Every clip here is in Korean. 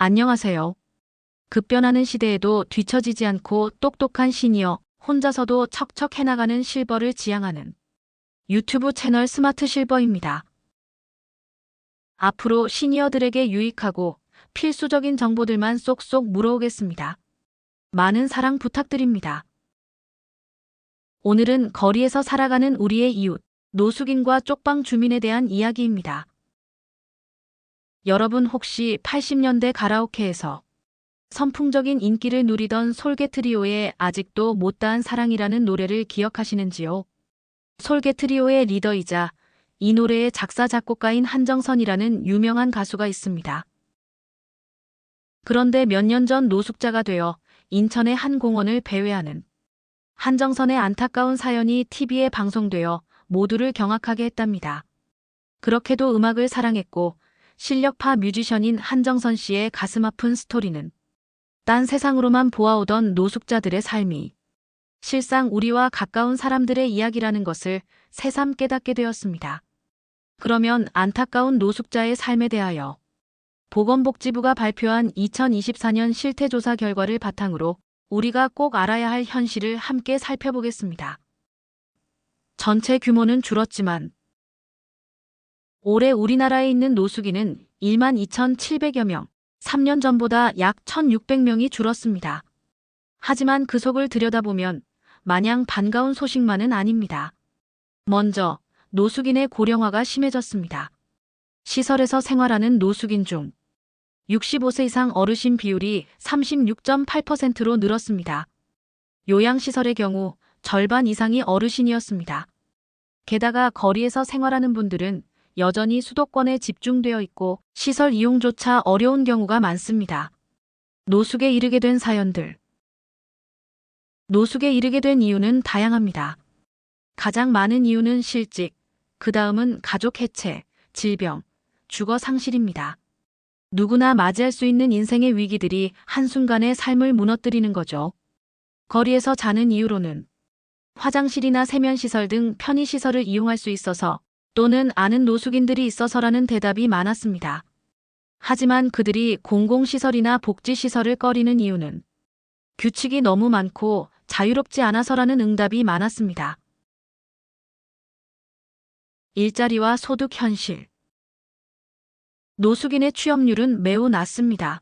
안녕하세요. 급변하는 시대에도 뒤처지지 않고 똑똑한 시니어, 혼자서도 척척 해나가는 실버를 지향하는 유튜브 채널 스마트 실버입니다. 앞으로 시니어들에게 유익하고 필수적인 정보들만 쏙쏙 물어오겠습니다. 많은 사랑 부탁드립니다. 오늘은 거리에서 살아가는 우리의 이웃, 노숙인과 쪽방 주민에 대한 이야기입니다. 여러분 혹시 80년대 가라오케에서 선풍적인 인기를 누리던 솔개 트리오의 아직도 못다한 사랑이라는 노래를 기억하시는지요? 솔개 트리오의 리더이자 이 노래의 작사 작곡가인 한정선이라는 유명한 가수가 있습니다. 그런데 몇 년 전 노숙자가 되어 인천의 한 공원을 배회하는 한정선의 안타까운 사연이 TV에 방송되어 모두를 경악하게 했답니다. 그렇게도 음악을 사랑했고 실력파 뮤지션인 한정선 씨의 가슴 아픈 스토리는 딴 세상으로만 보아오던 노숙자들의 삶이 실상 우리와 가까운 사람들의 이야기라는 것을 새삼 깨닫게 되었습니다. 그러면 안타까운 노숙자의 삶에 대하여 보건복지부가 발표한 2024년 실태조사 결과를 바탕으로 우리가 꼭 알아야 할 현실을 함께 살펴보겠습니다. 전체 규모는 줄었지만 올해 우리나라에 있는 노숙인은 12,700여 명, 3년 전보다 약 1,600명이 줄었습니다. 하지만 그 속을 들여다보면 마냥 반가운 소식만은 아닙니다. 먼저 노숙인의 고령화가 심해졌습니다. 시설에서 생활하는 노숙인 중 65세 이상 어르신 비율이 36.8%로 늘었습니다. 요양시설의 경우 절반 이상이 어르신이었습니다. 게다가 거리에서 생활하는 분들은 여전히 수도권에 집중되어 있고 시설 이용조차 어려운 경우가 많습니다. 노숙에 이르게 된 사연들. 노숙에 이르게 된 이유는 다양합니다. 가장 많은 이유는 실직, 그 다음은 가족 해체, 질병, 주거 상실입니다. 누구나 맞이할 수 있는 인생의 위기들이 한순간에 삶을 무너뜨리는 거죠. 거리에서 자는 이유로는 화장실이나 세면시설 등 편의시설을 이용할 수 있어서 또는 아는 노숙인들이 있어서라는 대답이 많았습니다. 하지만 그들이 공공시설이나 복지시설을 꺼리는 이유는 규칙이 너무 많고 자유롭지 않아서라는 응답이 많았습니다. 일자리와 소득 현실. 노숙인의 취업률은 매우 낮습니다.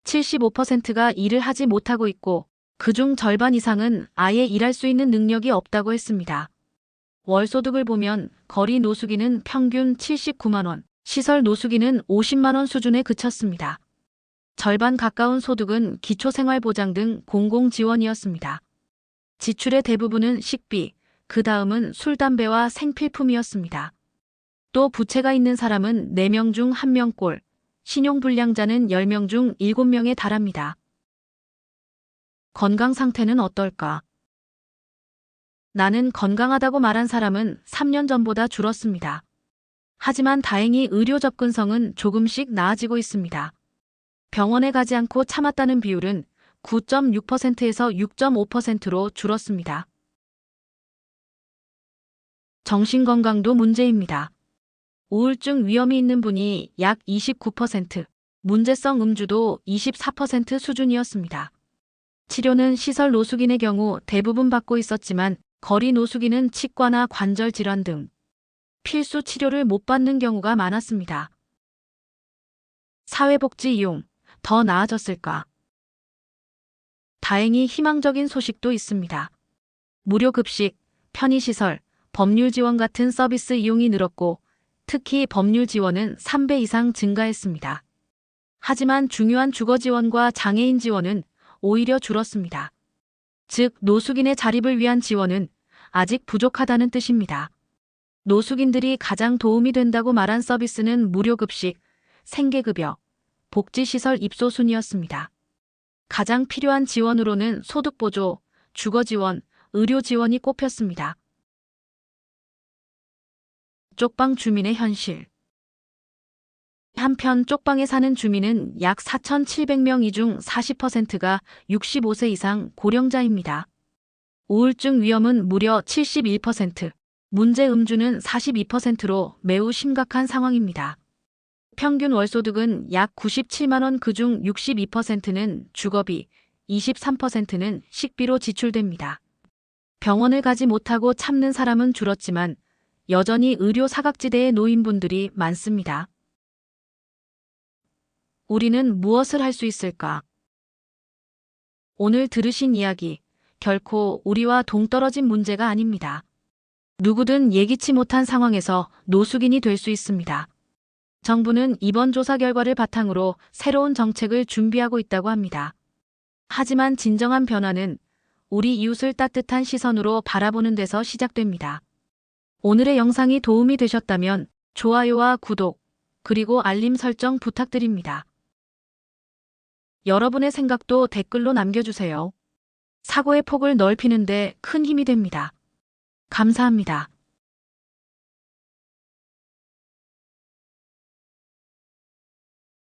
75%가 일을 하지 못하고 있고 그중 절반 이상은 아예 일할 수 있는 능력이 없다고 했습니다. 월소득을 보면 거리 노숙인은 평균 79만 원, 시설 노숙인은 50만 원 수준에 그쳤습니다. 절반 가까운 소득은 기초생활보장 등 공공지원이었습니다. 지출의 대부분은 식비, 그 다음은 술, 담배와 생필품이었습니다. 또 부채가 있는 사람은 4명 중 1명꼴, 신용불량자는 10명 중 7명에 달합니다. 건강 상태는 어떨까? 나는 건강하다고 말한 사람은 3년 전보다 줄었습니다. 하지만 다행히 의료 접근성은 조금씩 나아지고 있습니다. 병원에 가지 않고 참았다는 비율은 9.6%에서 6.5%로 줄었습니다. 정신건강도 문제입니다. 우울증 위험이 있는 분이 약 29%, 문제성 음주도 24% 수준이었습니다. 치료는 시설 노숙인의 경우 대부분 받고 있었지만 거리 노숙인은 치과나 관절 질환 등 필수 치료를 못 받는 경우가 많았습니다. 사회복지 이용, 더 나아졌을까? 다행히 희망적인 소식도 있습니다. 무료 급식, 편의시설, 법률 지원 같은 서비스 이용이 늘었고 특히 법률 지원은 3배 이상 증가했습니다. 하지만 중요한 주거 지원과 장애인 지원은 오히려 줄었습니다. 즉, 노숙인의 자립을 위한 지원은 아직 부족하다는 뜻입니다. 노숙인들이 가장 도움이 된다고 말한 서비스는 무료급식, 생계급여, 복지시설 입소 순이었습니다. 가장 필요한 지원으로는 소득보조, 주거지원, 의료지원이 꼽혔습니다. 쪽방 주민의 현실. 한편 쪽방에 사는 주민은 약 4,700명 이 중 40%가 65세 이상 고령자입니다. 우울증 위험은 무려 71%, 문제 음주는 42%로 매우 심각한 상황입니다. 평균 월소득은 약 97만 원, 그중 62%는 주거비, 23%는 식비로 지출됩니다. 병원을 가지 못하고 참는 사람은 줄었지만 여전히 의료 사각지대에 놓인 분들이 많습니다. 우리는 무엇을 할 수 있을까? 오늘 들으신 이야기, 결코 우리와 동떨어진 문제가 아닙니다. 누구든 예기치 못한 상황에서 노숙인이 될 수 있습니다. 정부는 이번 조사 결과를 바탕으로 새로운 정책을 준비하고 있다고 합니다. 하지만 진정한 변화는 우리 이웃을 따뜻한 시선으로 바라보는 데서 시작됩니다. 오늘의 영상이 도움이 되셨다면 좋아요와 구독, 그리고 알림 설정 부탁드립니다. 여러분의 생각도 댓글로 남겨주세요. 사고의 폭을 넓히는 데 큰 힘이 됩니다. 감사합니다.